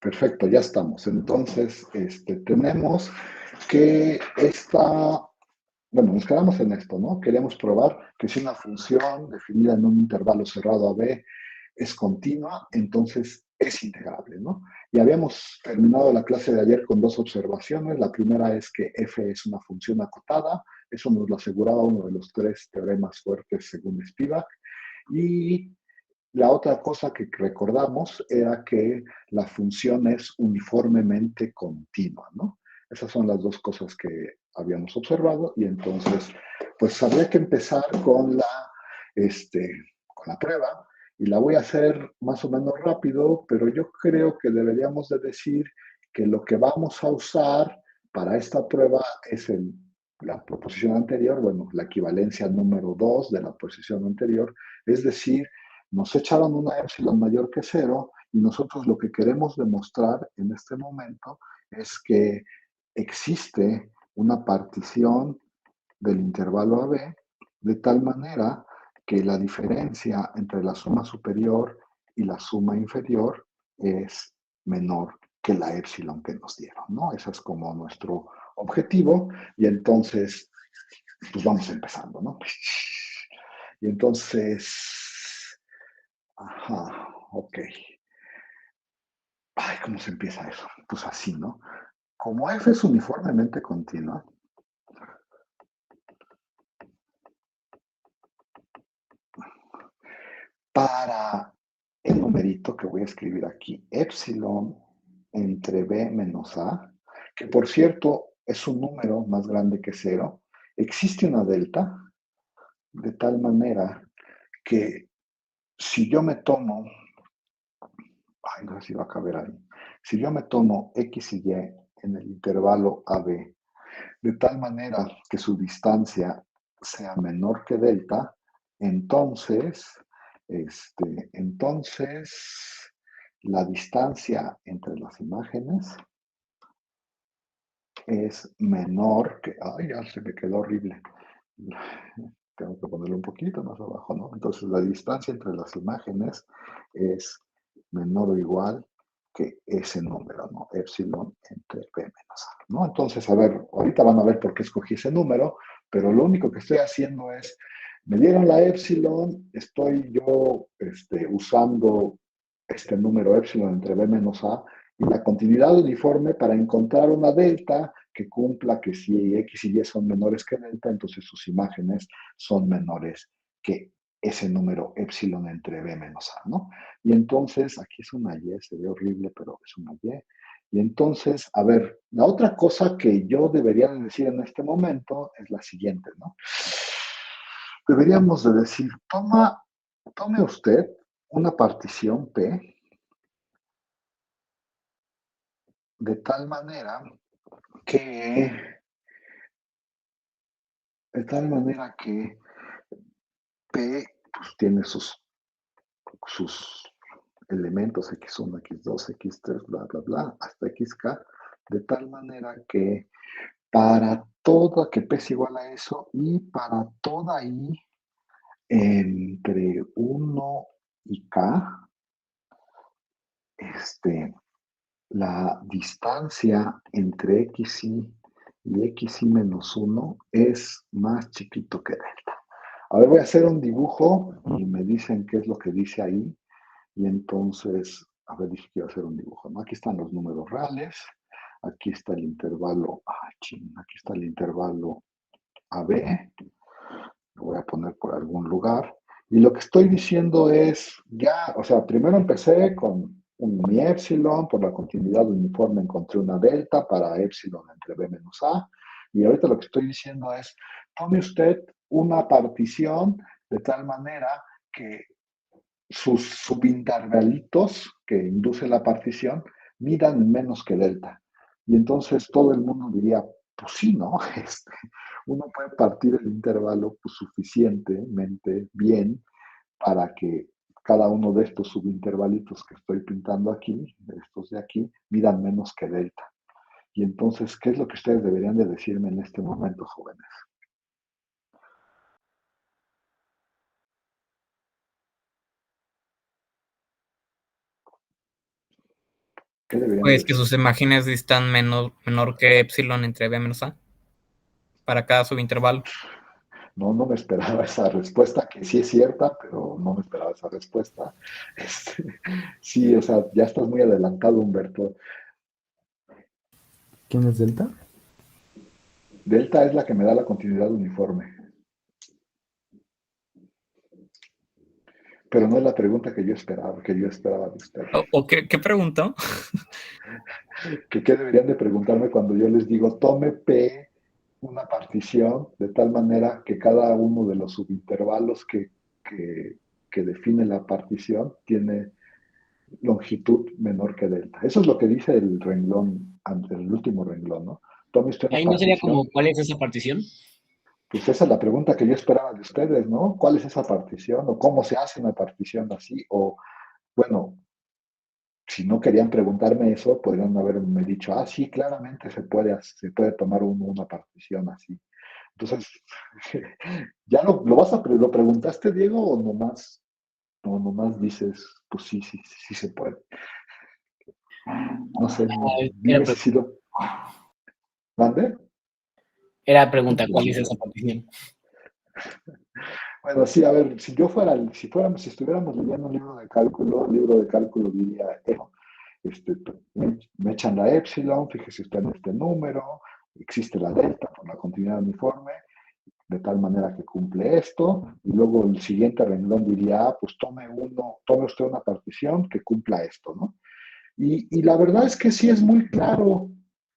Perfecto, ya estamos. Entonces, tenemos que bueno, nos quedamos en esto, ¿no? Queremos probar que si una función definida en un intervalo cerrado a b es continua, entonces es integrable, ¿no? Y habíamos terminado la clase de ayer con dos observaciones. La primera es que f es una función acotada. Eso nos lo aseguraba uno de los tres teoremas fuertes según Spivak. Y la otra cosa que recordamos era que la función es uniformemente continua, ¿no? Esas son las dos cosas que habíamos observado y entonces, pues habría que empezar con la prueba y la voy a hacer más o menos rápido, pero yo creo que deberíamos de decir que lo que vamos a usar para esta prueba es la proposición anterior, bueno, la equivalencia número 2 de la posición anterior, es decir, nos echaron una epsilon mayor que cero y nosotros lo que queremos demostrar en este momento es que existe una partición del intervalo AB de tal manera que la diferencia entre la suma superior y la suma inferior es menor que la epsilon que nos dieron, ¿no? Ese es como nuestro objetivo y entonces, pues vamos empezando, ¿no? Y entonces, ajá, ok. Ay, ¿cómo se empieza eso? Pues así, ¿no? Como f es uniformemente continua, para el numerito que voy a escribir aquí, epsilon entre b menos a, que por cierto es un número más grande que cero, existe una delta, de tal manera que si yo me tomo, ay, no sé si va a caber ahí, si yo me tomo x y y en el intervalo AB, de tal manera que su distancia sea menor que delta, entonces, entonces la distancia entre las imágenes es menor que, ay, ya se me quedó horrible. Tengo que ponerlo un poquito más abajo, ¿no? Entonces la distancia entre las imágenes es menor o igual que ese número, ¿no? Epsilon entre p menos a, ¿no? Entonces, a ver, ahorita van a ver por qué escogí ese número, pero lo único que estoy haciendo es, me dieron la epsilon, estoy yo usando este número epsilon entre b menos a y la continuidad uniforme para encontrar una delta que cumpla que si x y y son menores que delta, entonces sus imágenes son menores que ese número epsilon entre b menos a, ¿no? Y entonces, aquí es una y, se ve horrible, pero es una y. Y entonces, a ver, la otra cosa que yo debería de decir en este momento es la siguiente, ¿no? Deberíamos de decir, tome usted una partición P de tal manera que, de tal manera que P pues, tiene sus elementos x1, x2, x3, bla, bla, bla, hasta xk, de tal manera que para toda, que P es igual a eso, y para toda i entre 1 y k, la distancia entre y xi menos 1 es más chiquito que delta. A ver, voy a hacer un dibujo y me dicen qué es lo que dice ahí. Y entonces, a ver, dije que iba a hacer un dibujo, ¿no? Aquí están los números reales, aquí está el intervalo, aquí está el intervalo AB, lo voy a poner por algún lugar. Y lo que estoy diciendo es, ya, o sea, primero empecé con mi epsilon, por la continuidad uniforme encontré una delta para epsilon entre b menos a, y ahorita lo que estoy diciendo es, tome usted una partición de tal manera que sus subintervalitos que induce la partición midan menos que delta. Y entonces todo el mundo diría, pues sí, ¿no? Uno puede partir el intervalo pues, suficientemente bien para que cada uno de estos subintervalitos que estoy pintando aquí, de estos de aquí, midan menos que delta. Y entonces, ¿qué es lo que ustedes deberían de decirme en este momento, jóvenes? ¿Qué deberían de Pues que decir? sus imágenes distan menor que epsilon entre B menos A para cada subintervalo. No, no me esperaba esa respuesta, que sí es cierta, pero no me esperaba esa respuesta. Este, sí, o sea, ya estás muy adelantado, Humberto. ¿Quién es Delta? Delta es la que me da la continuidad uniforme, pero no es la pregunta que yo esperaba de ustedes. ¿O qué preguntó? ¿Qué deberían de preguntarme cuando yo les digo, tome P una partición de tal manera que cada uno de los subintervalos que, que define la partición tiene longitud menor que delta? Eso es lo que dice el renglón, el último renglón, ¿no? Tome usted una Ahí no sería partición. como, ¿cuál es esa partición? Pues esa es la pregunta que yo esperaba de ustedes, ¿no? ¿Cuál es esa partición? ¿O cómo se hace una partición así? O, bueno, si no querían preguntarme eso, podrían haberme dicho, ah, sí, claramente se puede tomar una partición así. Entonces, ¿ya lo preguntaste, Diego, o nomás, no, nomás dices, pues sí, sí, sí se puede? No sé, Era, dime si sí lo... ¿Mande? era pregunta, ¿cuál es esa partición? Bueno, sí, a ver, si estuviéramos leyendo un libro de cálculo diría, me echan la epsilon, fíjese usted en este número, existe la delta por la continuidad uniforme, de tal manera que cumple esto, y luego el siguiente renglón diría, pues tome usted una partición que cumpla esto, ¿no? Y la verdad es que sí es muy claro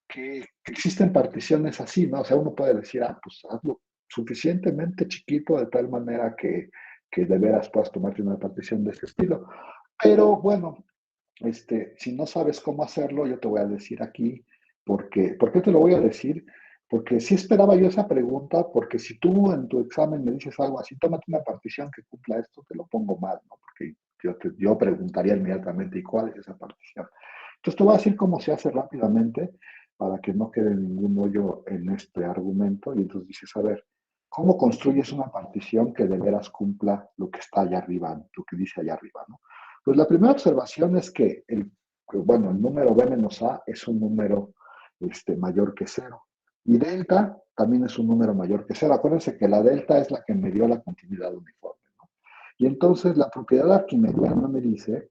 que existen particiones así, ¿no? O sea, uno puede decir, ah, pues hazlo suficientemente chiquito de tal manera que de veras puedas tomarte una partición de ese estilo. Pero bueno, si no sabes cómo hacerlo, yo te voy a decir aquí, ¿por qué te lo voy a decir? Porque sí esperaba yo esa pregunta, porque si tú en tu examen me dices algo así, tómate una partición que cumpla esto, te lo pongo mal, ¿no? Porque yo preguntaría inmediatamente, ¿y cuál es esa partición? Entonces te voy a decir cómo se hace rápidamente para que no quede ningún hoyo en este argumento. Y entonces dices, a ver, ¿cómo construyes una partición que de veras cumpla lo que está allá arriba, lo que dice allá arriba, ¿no? Pues la primera observación es que el número b menos a es un número mayor que cero. Y delta también es un número mayor que cero. Acuérdense que la delta es la que me dio la continuidad uniforme, ¿no? Y entonces la propiedad arquimediana me dice,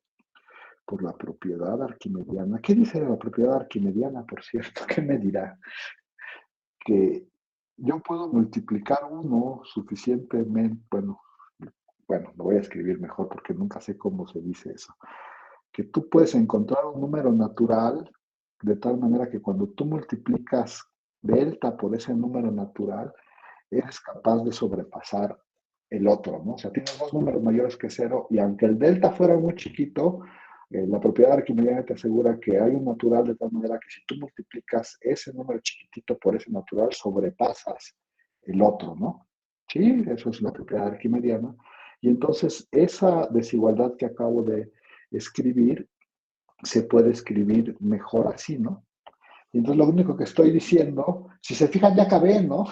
por la propiedad arquimediana, ¿qué dice la propiedad arquimediana, por cierto? ¿Qué me dirá? Que yo puedo multiplicar uno suficientemente, bueno, lo voy a escribir mejor porque nunca sé cómo se dice eso. Que tú puedes encontrar un número natural de tal manera que cuando tú multiplicas delta por ese número natural, eres capaz de sobrepasar el otro, ¿no? O sea, tienes dos números mayores que cero y aunque el delta fuera muy chiquito, la propiedad arquimediana te asegura que hay un natural de tal manera que si tú multiplicas ese número chiquitito por ese natural, sobrepasas el otro, ¿no? Sí, eso es la propiedad arquimediana. Y entonces esa desigualdad que acabo de escribir se puede escribir mejor así, ¿no? Y entonces lo único que estoy diciendo, si se fijan, ya acabé, ¿no?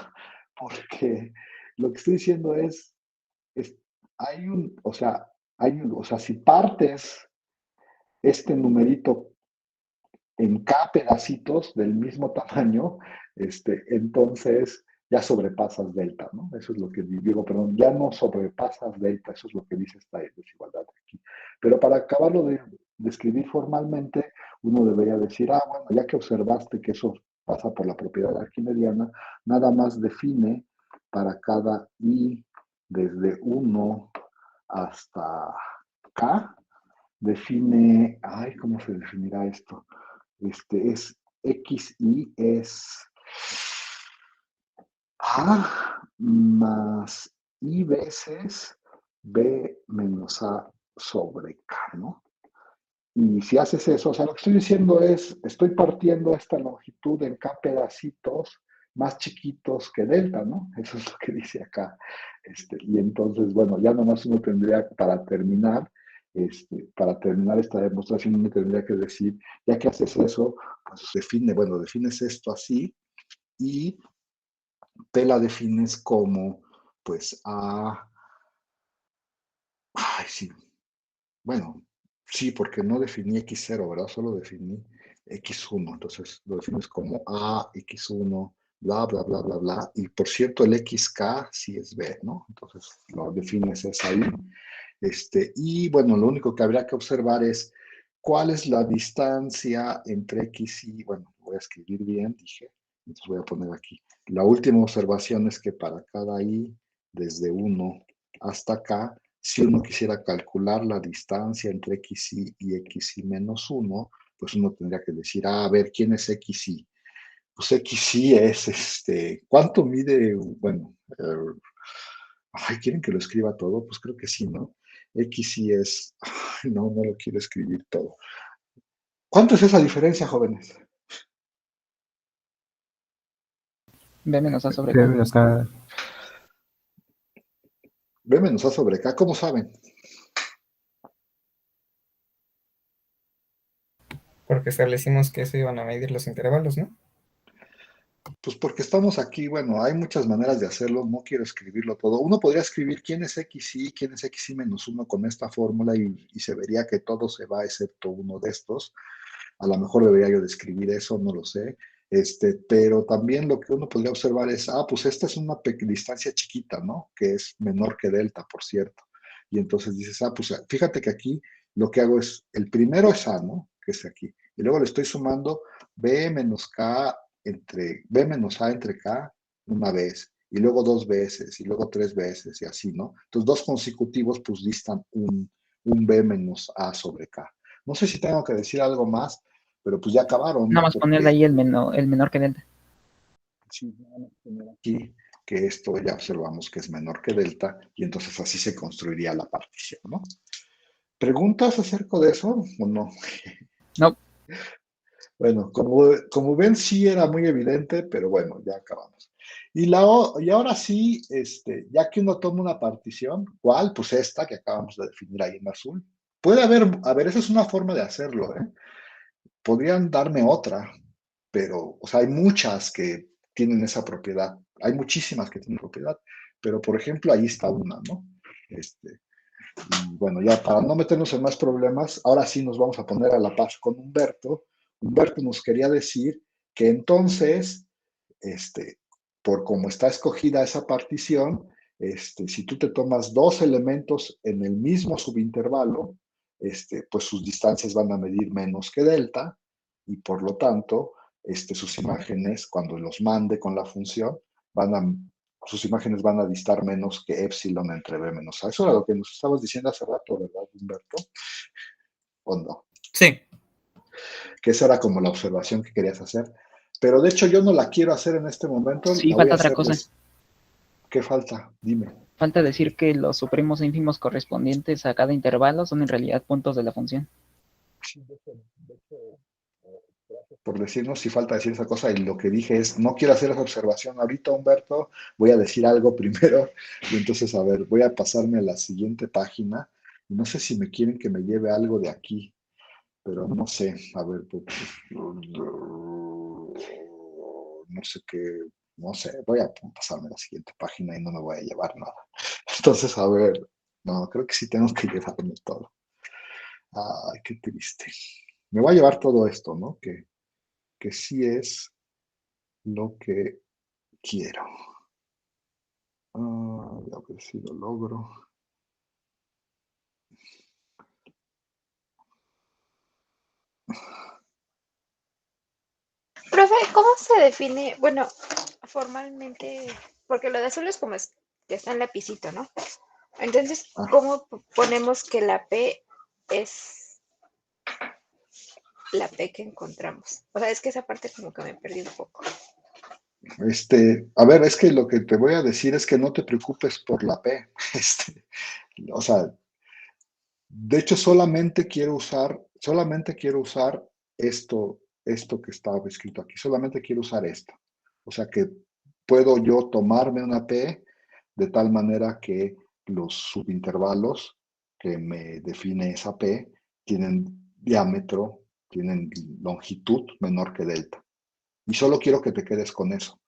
Porque lo que estoy diciendo es o sea, si partes este numerito en K pedacitos del mismo tamaño, entonces ya sobrepasas delta, ¿no? Eso es lo que digo, perdón, ya no sobrepasas delta, eso es lo que dice esta desigualdad aquí. Pero para acabarlo de escribir formalmente, uno debería decir, ah, bueno, ya que observaste que eso pasa por la propiedad arquimediana, nada más define para cada i desde 1 hasta k, define, ay, ¿cómo se definirá esto? Es XI es A más I veces B menos A sobre K, ¿no? Y si haces eso, o sea, lo que estoy diciendo es, estoy partiendo esta longitud en K pedacitos más chiquitos que delta, ¿no? Eso es lo que dice acá. Y entonces, bueno, ya nomás uno tendría para terminar esta demostración, uno tendría que decir, ya que haces eso, pues defines esto así y te la defines como, pues, ay, sí, bueno, sí, porque no definí X0, ¿verdad? Solo definí x1. Entonces lo defines como a, x1, bla, bla, bla, bla, bla. Y por cierto, el xk sí es b, ¿no? Entonces lo defines es ahí. Y bueno, lo único que habría que observar es cuál es la distancia entre x y, bueno, voy a escribir bien, dije, entonces voy a poner aquí. La última observación es que para cada i, desde 1 hasta acá, si uno quisiera calcular la distancia entre xy y xy menos 1, pues uno tendría que decir, a ver, ¿quién es xy? Pues xy es, ¿cuánto mide? Bueno, ¿quieren que lo escriba todo? Pues creo que sí, ¿no? Xy es, no lo quiero escribir todo. ¿Cuánto es esa diferencia, jóvenes? B menos A sobre B K. menos K. B menos A sobre K, ¿cómo saben? Porque establecimos que eso iban a medir los intervalos, ¿no? Pues porque estamos aquí, bueno, hay muchas maneras de hacerlo, no quiero escribirlo todo. Uno podría escribir quién es xy, quién es xy menos 1 con esta fórmula y se vería que todo se va excepto uno de estos. A lo mejor debería yo describir eso, no lo sé. Pero también lo que uno podría observar es, pues esta es una distancia chiquita, ¿no? Que es menor que delta, por cierto. Y entonces dices, pues fíjate que aquí lo que hago es, el primero es A, ¿no? Que es aquí. Y luego le estoy sumando B menos K entre, B menos A entre K una vez, y luego 2 veces, y luego 3 veces, y así, ¿no? Entonces, dos consecutivos, pues distan un B menos A sobre K. No sé si tengo que decir algo más, pero pues ya acabaron, Nada más ponerle ahí el menor que delta. Sí, aquí que esto ya observamos que es menor que delta y entonces así se construiría la partición, ¿no? ¿Preguntas acerca de eso o no? No. Bueno, como ven, sí era muy evidente, pero bueno, ya acabamos. Y ahora sí, ya que uno toma una partición, ¿cuál? Pues esta que acabamos de definir ahí en azul. Puede haber, a ver, esa es una forma de hacerlo, ¿eh? Podrían darme otra, pero, o sea, hay muchas que tienen esa propiedad. Hay muchísimas que tienen propiedad, pero por ejemplo, ahí está una, ¿no? Y bueno, ya para no meternos en más problemas, ahora sí nos vamos a poner a la paz con Humberto. Humberto nos quería decir que entonces, por cómo está escogida esa partición, si tú te tomas dos elementos en el mismo subintervalo, pues sus distancias van a medir menos que delta y por lo tanto, sus imágenes, cuando los mande con la función, sus imágenes van a distar menos que epsilon entre b menos a. Eso era lo que nos estabas diciendo hace rato, ¿verdad, Humberto? ¿O no? Sí. Que esa era como la observación que querías hacer. Pero de hecho yo no la quiero hacer en este momento. Sí, la voy falta a otra hacer cosa. ¿Qué falta? Dime. Falta decir que los supremos ínfimos correspondientes a cada intervalo son en realidad puntos de la función. Sí, de hecho, gracias por decirnos si falta decir esa cosa. Y lo que dije es, no quiero hacer esa observación ahorita, Humberto. Voy a decir algo primero. Y entonces, a ver, voy a pasarme a la siguiente página. Y no sé si me quieren que me lleve algo de aquí. Pero no sé, a ver, no sé qué, no sé, voy a pasarme a la siguiente página y no me voy a llevar nada. Entonces, a ver, no, creo que sí tengo que llevarme todo. Ay, qué triste. Me voy a llevar todo esto, ¿no? Que sí es lo que quiero. A ver si lo logro. Profe, ¿cómo se define? Bueno, formalmente, porque lo de azul es como que está en lapicito, ¿no? Entonces, ¿cómo ponemos que la P es la P que encontramos? O sea, es que esa parte como que me perdí un poco. A ver, es que lo que te voy a decir es que no te preocupes por la P. O sea, de hecho, solamente quiero usar esto que estaba escrito aquí. Solamente quiero usar esto. O sea que puedo yo tomarme una P de tal manera que los subintervalos que me define esa P tienen diámetro, tienen longitud menor que delta. Y solo quiero que te quedes con eso.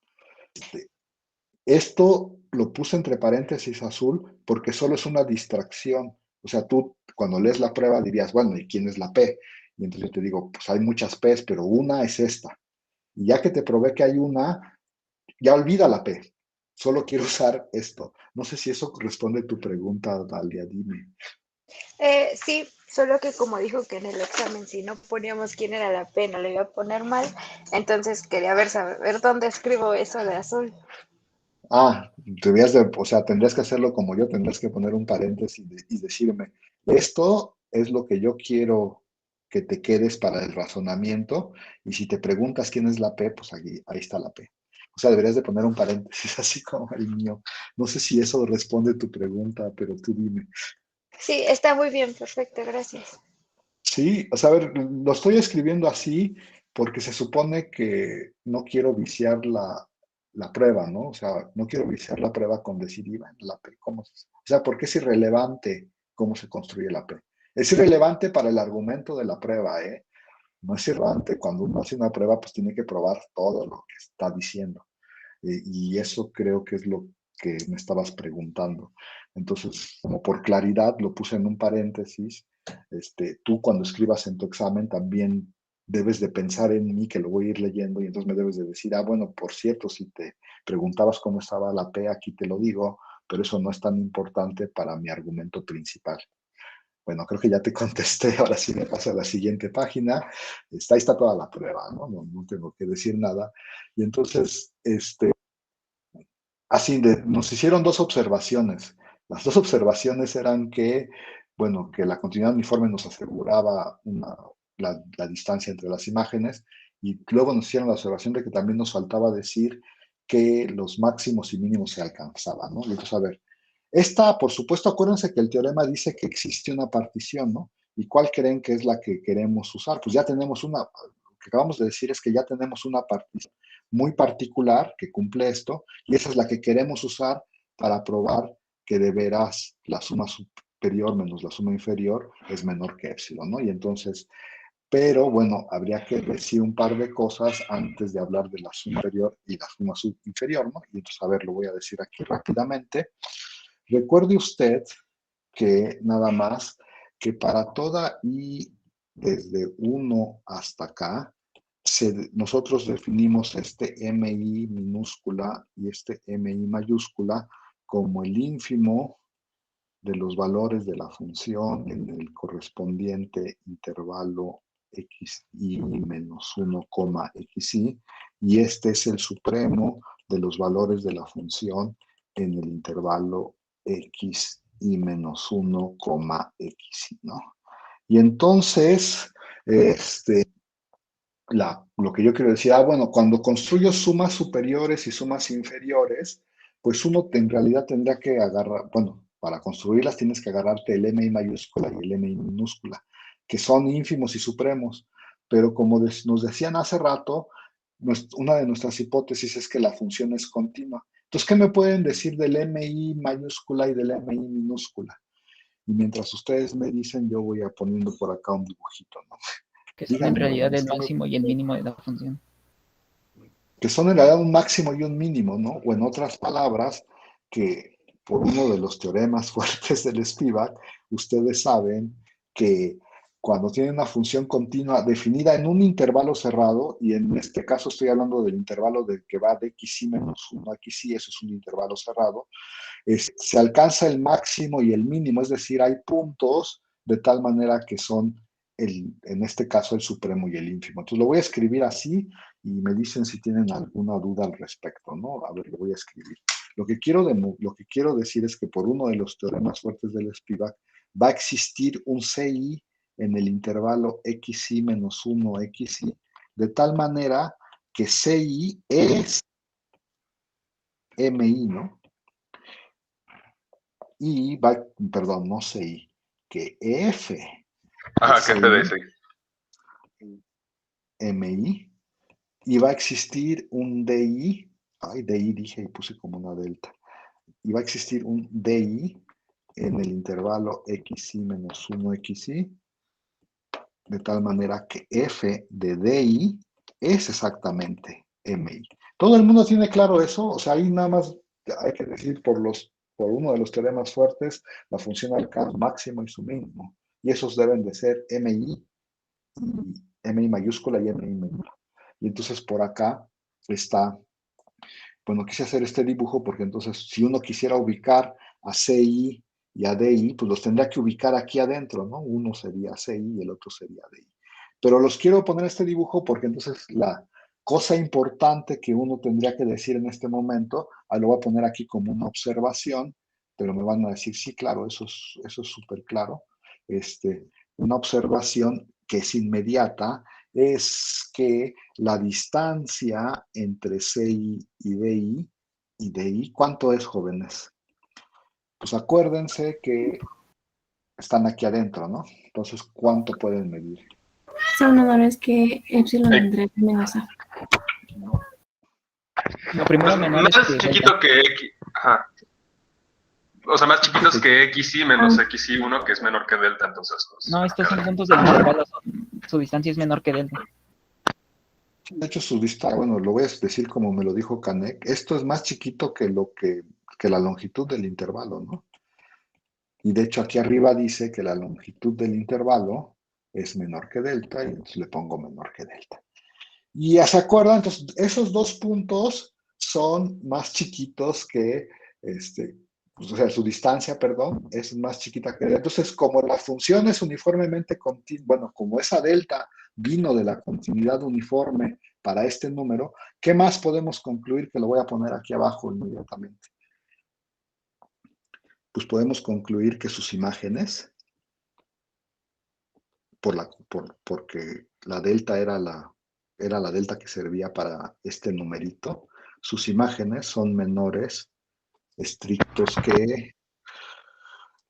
Esto lo puse entre paréntesis azul porque solo es una distracción. O sea, tú cuando lees la prueba dirías, bueno, ¿y quién es la P? Y entonces yo te digo, pues hay muchas P's, pero una es esta. Y ya que te probé que hay una, ya olvida la P. Solo quiero usar esto. No sé si eso responde a tu pregunta, Dalia, dime. Sí, solo que como dijo que en el examen si no poníamos quién era la P, no le iba a poner mal, entonces quería saber dónde escribo eso de azul. Ah, o sea, tendrías que hacerlo como yo, tendrías que poner un paréntesis y decirme, esto es lo que yo quiero que te quedes para el razonamiento, y si te preguntas quién es la P, pues ahí está la P. O sea, deberías de poner un paréntesis así como el mío. No sé si eso responde a tu pregunta, pero tú dime. Sí, está muy bien, perfecto, gracias. Sí, o sea, a ver, lo estoy escribiendo así porque se supone que no quiero viciar la prueba, ¿no? O sea, no quiero viciar la prueba con decir, Iván, la P, o sea, porque es irrelevante cómo se construye la P. Es irrelevante para el argumento de la prueba, ¿eh? No es irrelevante. Cuando uno hace una prueba, pues tiene que probar todo lo que está diciendo. Y eso creo que es lo que me estabas preguntando. Entonces, como por claridad, lo puse en un paréntesis. Tú cuando escribas en tu examen también debes de pensar en mí, que lo voy a ir leyendo, y entonces me debes de decir, bueno, por cierto, si te preguntabas cómo estaba la P, aquí te lo digo, pero eso no es tan importante para mi argumento principal. Bueno, creo que ya te contesté, ahora sí me paso a la siguiente página. Ahí está toda la prueba, ¿no? No tengo que decir nada. Y entonces, así nos hicieron dos observaciones. Las dos observaciones eran que, bueno, que la continuidad uniforme nos aseguraba la distancia entre las imágenes, y luego nos hicieron la observación de que también nos faltaba decir que los máximos y mínimos se alcanzaban, ¿no? Y entonces, a ver, por supuesto, acuérdense que el teorema dice que existe una partición, ¿no? ¿Y cuál creen que es la que queremos usar? Pues ya tenemos lo que acabamos de decir es que ya tenemos una partición muy particular que cumple esto, y esa es la que queremos usar para probar que de veras la suma superior menos la suma inferior es menor que epsilon, ¿no? Y entonces, pero bueno, habría que decir un par de cosas antes de hablar de la suma superior y la suma inferior, ¿no? Y entonces, a ver, lo voy a decir aquí rápidamente. Recuerde usted que nada más que para toda i desde 1 hasta acá, nosotros definimos este MI minúscula y este MI mayúscula como el ínfimo de los valores de la función en el correspondiente intervalo xi menos 1, xi, y este es el supremo de los valores de la función en el intervalo xi menos 1, xi, ¿no? Y entonces, lo que yo quiero decir, bueno, cuando construyo sumas superiores y sumas inferiores, pues uno en realidad tendrá que agarrar, bueno, para construirlas tienes que agarrarte el MI mayúscula y el MI minúscula, que son ínfimos y supremos, pero como nos decían hace rato, una de nuestras hipótesis es que la función es continua. Entonces, ¿qué me pueden decir del MI mayúscula y del MI minúscula? Y mientras ustedes me dicen, yo voy a poniendo por acá un dibujito, ¿no? Que son en Díganme, realidad el está máximo y el mínimo de la función. que son en realidad un máximo y un mínimo, ¿no? O en otras palabras, que por uno de los teoremas fuertes del Spivak, ustedes saben que cuando tienen una función continua definida en un intervalo cerrado, y en este caso estoy hablando del intervalo que va de xi menos 1 a xi, eso es un intervalo cerrado, se alcanza el máximo y el mínimo, es decir, hay puntos de tal manera que son, en este caso, el supremo y el ínfimo. Entonces lo voy a escribir así y me dicen si tienen alguna duda al respecto, ¿no? A ver, lo voy a escribir. Lo que quiero decir es que por uno de los teoremas fuertes del Spivak va a existir un CI en el intervalo xi menos 1 xi, de tal manera que CI es MI, ¿no? Y perdón, no CI, que F Ajá, ¿qué te dice? MI, y va a existir un DI, DI dije y puse como una delta, y va a existir un DI en el intervalo xi menos 1 xi, de tal manera que F de DI es exactamente MI. ¿Todo el mundo tiene claro eso? O sea, ahí nada más hay que decir por uno de los teoremas fuertes, la función alcanza máximo y su mínimo, y esos deben de ser MI MI mayúscula y MI minúscula. Y entonces por acá está, bueno, quise hacer este dibujo porque entonces si uno quisiera ubicar a CI y a DI, pues los tendría que ubicar aquí adentro, ¿no? Uno sería CI y el otro sería DI. Pero los quiero poner este dibujo porque entonces la cosa importante que uno tendría que decir en este momento, lo voy a poner aquí como una observación, pero me van a decir, sí, claro, eso es súper claro. Una observación que es inmediata es que la distancia entre CI y DI, ¿cuánto es, jóvenes? Pues acuérdense que están aquí adentro, ¿no? Entonces, ¿cuánto pueden medir? Son menores que epsilon entre menos a. Lo primero Pues menor más es que chiquito delta. que X. Ajá. O sea, más chiquitos que XY menos XY1, que es menor que delta, entonces. Pues, No, estos son puntos del intervalo. Su distancia es menor que delta. De hecho, su distancia, bueno, lo voy a decir como me lo dijo Canek, esto es más chiquito que que la longitud del intervalo, ¿no? Y de hecho aquí arriba dice que la longitud del intervalo es menor que delta, y entonces le pongo menor que delta. Y ya se acuerdan, entonces esos dos puntos son más chiquitos que, o sea, su distancia, perdón, es más chiquita que delta. Entonces, como la función es uniformemente continua, bueno, como esa delta vino de la continuidad uniforme para este número, ¿qué más podemos concluir? Que lo voy a poner aquí abajo inmediatamente. Pues podemos concluir que sus imágenes, porque la delta era la delta que servía para este numerito, sus imágenes son menores estrictos que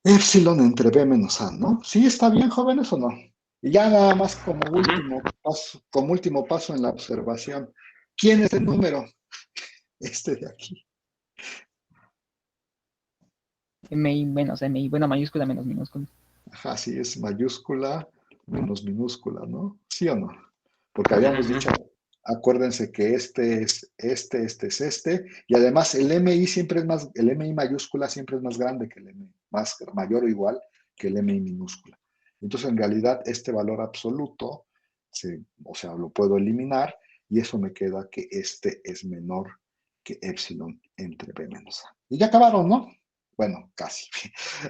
epsilon entre B menos A, ¿no? ¿Sí está bien, jóvenes, o no? Y ya nada más como último paso en la observación, ¿quién es el número? Este de aquí. MI menos MI. Bueno, mayúscula menos minúscula. Ajá, sí, es mayúscula menos minúscula, ¿no? ¿Sí o no? Porque habíamos dicho, acuérdense que este es este, y además el MI siempre es más, el MI mayúscula siempre es más grande que el MI, mayor o igual que el MI minúscula. Entonces, en realidad, este valor absoluto, o sea, lo puedo eliminar, y eso me queda que este es menor que epsilon entre B menos A. Y ya acabaron, ¿no? Bueno, casi.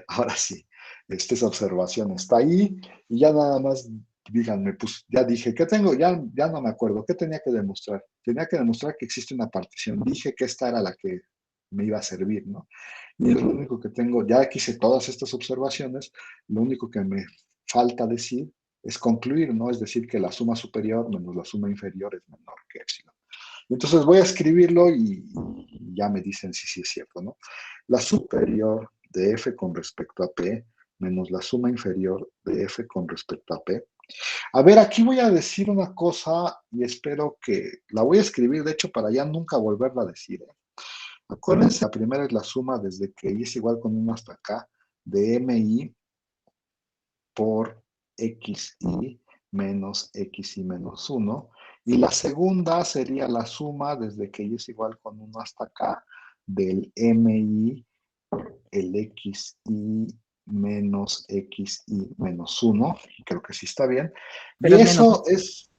Ahora sí, esa observación está ahí, y ya nada más díganme, pues ya dije, ¿qué tengo? Ya no me acuerdo, ¿qué tenía que demostrar? Tenía que demostrar que existe una partición. Dije que esta era la que me iba a servir, ¿no? Y es lo único que tengo, ya que hice todas estas observaciones, lo único que me falta decir es concluir, ¿no? Es decir, que la suma superior menos la suma inferior es menor que epsilon. Entonces voy a escribirlo y ya me dicen si sí es cierto, ¿no? La superior de f con respecto a p menos la suma inferior de f con respecto a p. A ver, aquí voy a decir una cosa y espero que la voy a escribir, de hecho, para ya nunca volverla a decir. Acuérdense, la primera es la suma desde que y es igual con 1 hasta acá de mi por xi menos xi menos 1. Y la segunda sería la suma desde que y es igual con 1 hasta acá del mi, el xi menos xi menos 1. Creo que sí está bien. Pero Y es menos, eso es...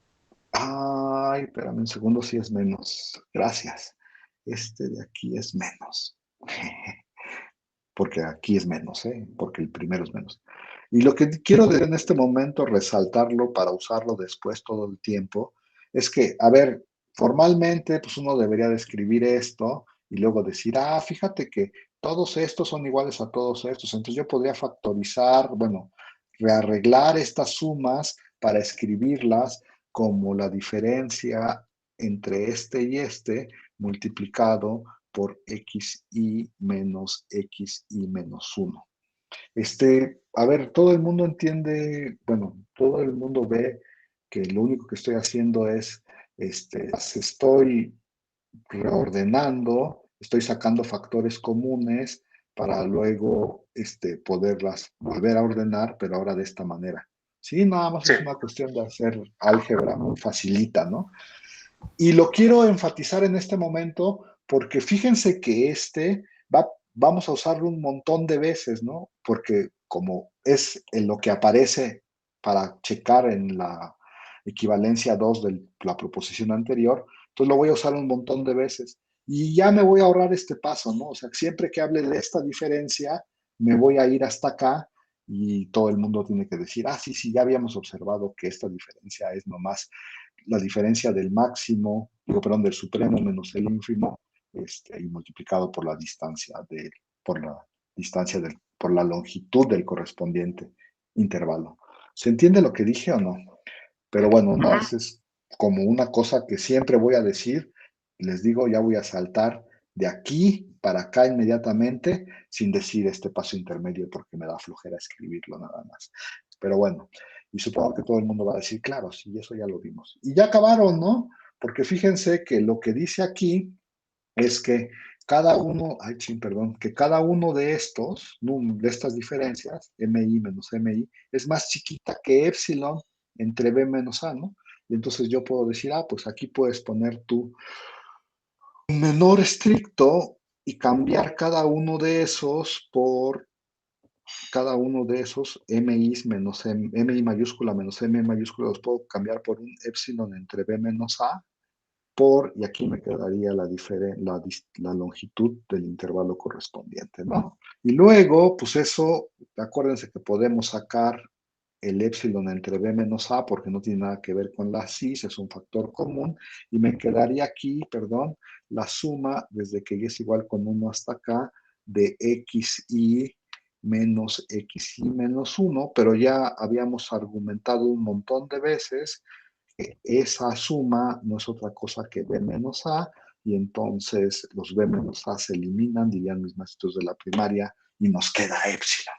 Ay, espérame un segundo, sí es menos. Gracias. Este de aquí es menos. Porque aquí es menos, ¿eh? Porque el primero es menos. Y lo que quiero decir en este momento, resaltarlo para usarlo después todo el tiempo, es que, a ver, formalmente, pues uno debería describir esto y luego decir, fíjate que todos estos son iguales a todos estos. Entonces yo podría factorizar, bueno, rearreglar estas sumas para escribirlas como la diferencia entre este y este multiplicado por xi menos xi menos 1. A ver, todo el mundo entiende, bueno, todo el mundo ve que lo único que estoy haciendo es, las estoy reordenando, estoy sacando factores comunes para luego, poderlas volver a ordenar, pero ahora de esta manera. Sí, nada más Sí. es una cuestión de hacer álgebra muy facilita, ¿no? Y lo quiero enfatizar en este momento porque fíjense que vamos a usarlo un montón de veces, ¿no? Porque como es en lo que aparece para checar en equivalencia 2 de la proposición anterior, entonces lo voy a usar un montón de veces. Y ya me voy a ahorrar este paso, ¿no? O sea, siempre que hable de esta diferencia, me voy a ir hasta acá y todo el mundo tiene que decir, sí, sí, ya habíamos observado que esta diferencia es nomás la diferencia del máximo, perdón, del supremo menos el ínfimo, y multiplicado por la distancia por la longitud del correspondiente intervalo. ¿Se entiende lo que dije o no? Pero bueno, no, eso es como una cosa que siempre voy a decir. Les digo, ya voy a saltar de aquí para acá inmediatamente sin decir este paso intermedio porque me da flojera escribirlo nada más. Pero bueno, y supongo que todo el mundo va a decir, claro, sí, eso ya lo vimos. Y ya acabaron, ¿no? Porque fíjense que lo que dice aquí es que cada uno, que cada uno de estas diferencias, MI menos MI, es más chiquita que epsilon entre B menos A, ¿no? Y entonces yo puedo decir, pues aquí puedes poner tu menor estricto y cambiar cada uno de esos por cada uno de esos MI menos MI mayúscula menos M mayúscula, los puedo cambiar por un epsilon entre B menos A y aquí me quedaría la longitud del intervalo correspondiente, ¿no? Y luego, pues eso, acuérdense que podemos sacar el epsilon entre B menos A porque no tiene nada que ver con la cis, es un factor común, y me quedaría aquí, perdón, la suma desde que y es igual con 1 hasta acá de xi menos xi menos 1, pero ya habíamos argumentado un montón de veces que esa suma no es otra cosa que B menos A, y entonces los B menos A se eliminan, dirían mis maestros de la primaria, y nos queda epsilon.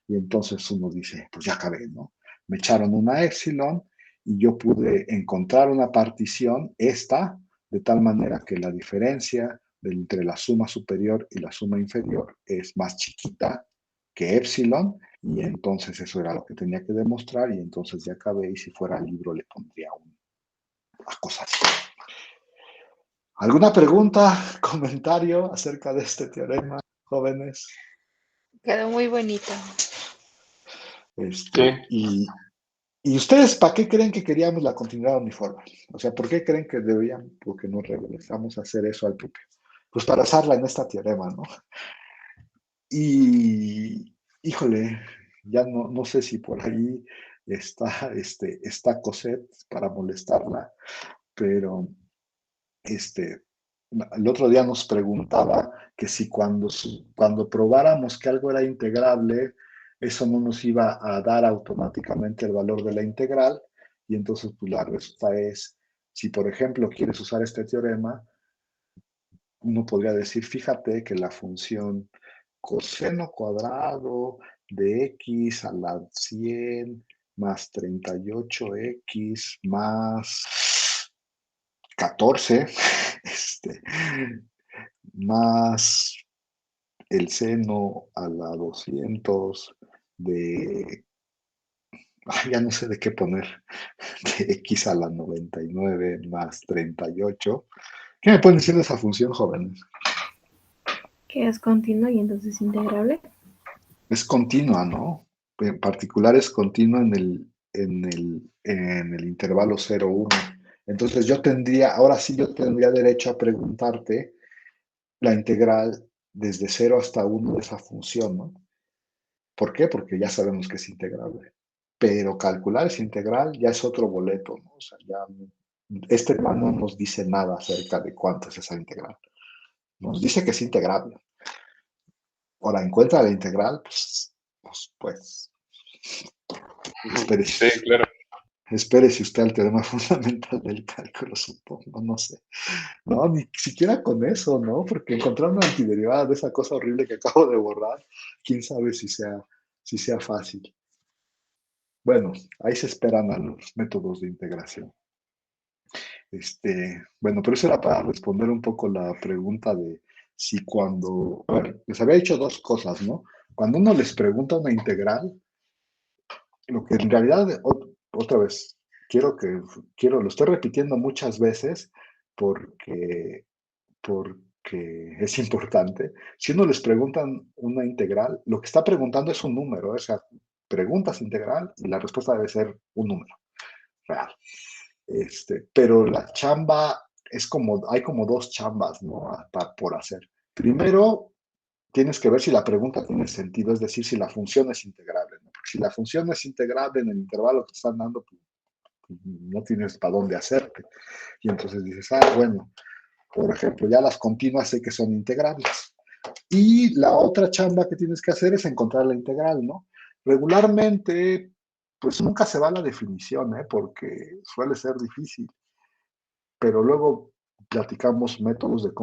Y entonces uno dice, pues ya acabé, ¿no? Me echaron una epsilon y yo pude encontrar una partición, esta, de tal manera que la diferencia entre la suma superior y la suma inferior es más chiquita que epsilon, y entonces eso era lo que tenía que demostrar, y entonces ya acabé, y si fuera libro le pondría una cosa así. ¿Alguna pregunta, comentario acerca de este teorema, jóvenes? Quedó muy bonito. Sí. ¿Y ustedes para qué creen que queríamos la continuidad uniforme? O sea, ¿por qué creen que deberíamos, porque nos regresamos a hacer eso al principio? Pues para usarla en este teorema, ¿no? Y, híjole, ya no sé si por ahí está Cosette para molestarla, pero el otro día nos preguntaba que si cuando probáramos que algo era integrable, eso no nos iba a dar automáticamente el valor de la integral, y entonces pues, la respuesta es, si por ejemplo quieres usar este teorema, uno podría decir, fíjate que la función coseno cuadrado de x a la 100 más 38x más 14, más el seno a la 200 de, ya no sé de qué poner, de x a la 99 más 38. ¿Qué me pueden decir de esa función, jóvenes? Que es continua y entonces integrable. Es continua, ¿no? En particular es continua en el intervalo 0,1. Entonces ahora sí yo tendría derecho a preguntarte la integral desde 0 hasta 1 de esa función, ¿no? ¿Por qué? Porque ya sabemos que es integrable. Pero calcular esa integral ya es otro boleto, ¿no? O sea, ya este tema no nos dice nada acerca de cuánto es esa integral. Nos dice que es integrable. Ahora, encuentra la integral, pues espérese. Sí, claro. Espérese usted al teorema fundamental del cálculo, supongo, no sé. No, ni siquiera con eso, ¿no? Porque encontrar una antiderivada de esa cosa horrible que acabo de borrar, quién sabe si sea fácil. Bueno, ahí se esperan a los métodos de integración. Bueno, pero eso era para responder un poco la pregunta de si cuando... A ver, les había dicho dos cosas, ¿no? Cuando uno les pregunta una integral, lo que en realidad, otra vez, lo estoy repitiendo muchas veces porque es importante. Si uno les preguntan una integral, lo que está preguntando es un número, o sea, preguntas integral y la respuesta debe ser un número. real. Pero la chamba hay como dos chambas, ¿no? Por hacer. Primero, tienes que ver si la pregunta tiene sentido, es decir, si la función es integrable, ¿no? Porque si la función es integrable en el intervalo que te están dando, pues, no tienes para dónde hacerte. Y entonces dices, bueno, por ejemplo, ya las continuas sé que son integrables. Y la otra chamba que tienes que hacer es encontrar la integral, ¿no? Regularmente, pues nunca se va a la definición, porque suele ser difícil. Pero luego platicamos métodos de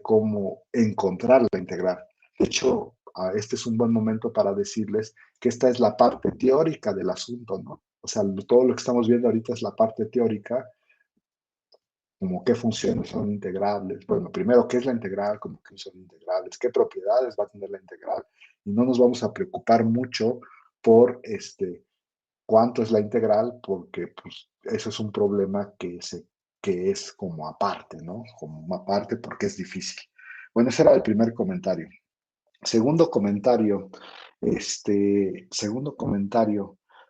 cómo encontrar la integral. De hecho, este es un buen momento para decirles que esta es la parte teórica del asunto, ¿no? O sea, todo lo que estamos viendo ahorita es la parte teórica, como qué funciones son integrables. Bueno, primero, ¿qué es la integral? ¿Cómo que son integrales? ¿Qué propiedades va a tener la integral? Y no nos vamos a preocupar mucho por cuánto es la integral, porque pues, eso es un problema que es como aparte, ¿no? Como aparte porque es difícil. Bueno, ese era el primer comentario. Segundo comentario,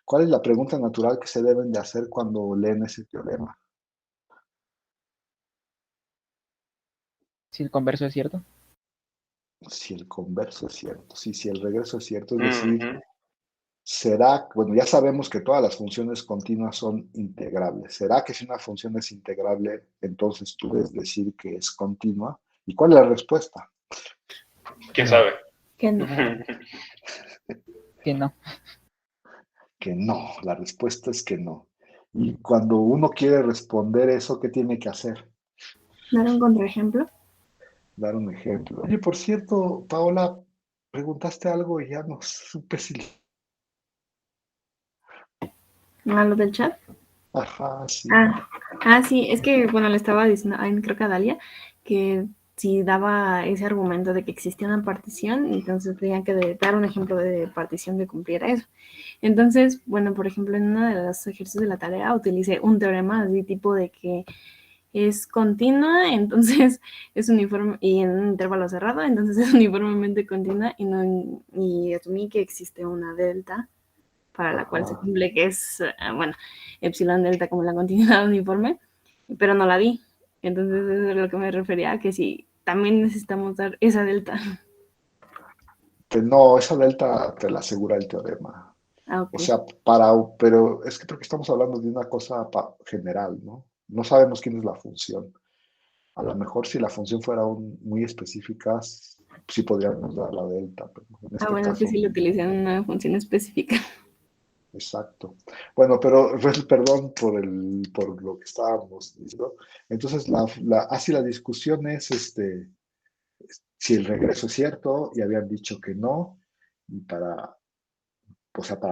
¿cuál es la pregunta natural que se deben de hacer cuando leen ese teorema? Si el converso es cierto. Si el converso es cierto, sí, si el regreso es cierto, es decir, bueno, ya sabemos que todas las funciones continuas son integrables. ¿Será que si una función es integrable, entonces tú debes decir que es continua? ¿Y cuál es la respuesta? ¿Quién sabe? Que no. Que no. Que no, la respuesta es que no. Y cuando uno quiere responder eso, ¿qué tiene que hacer? ¿Dar un contraejemplo? Dar un ejemplo. Oye, por cierto, Paola, preguntaste algo y ya no supe si... ¿A lo del chat? Ajá, sí. Sí, es que, bueno, le estaba diciendo, creo que a Dalia, que si daba ese argumento de que existía una partición, entonces tenían que dar un ejemplo de partición que cumpliera eso. Entonces, bueno, por ejemplo, en uno de los ejercicios de la tarea utilicé un teorema así tipo de que es continua, entonces es uniforme, y en un intervalo cerrado, entonces es uniformemente continua, y asumí que existe una delta para la cual se cumple, que es, bueno, epsilon delta como la continuidad uniforme, pero no la vi. Entonces eso es a lo que me refería, que si también necesitamos dar esa delta. Que no, esa delta te la asegura el teorema. Ok. O sea, pero es que porque estamos hablando de una cosa general, ¿no? No sabemos quién es la función. A lo mejor si la función fuera muy específica, sí podríamos dar la delta, pero en este Bueno, es que caso sí lo utilicé en una función específica. exacto. Bueno, pero perdón por lo que estábamos diciendo. Entonces, así la discusión es si el regreso es cierto, y habían dicho que no, y para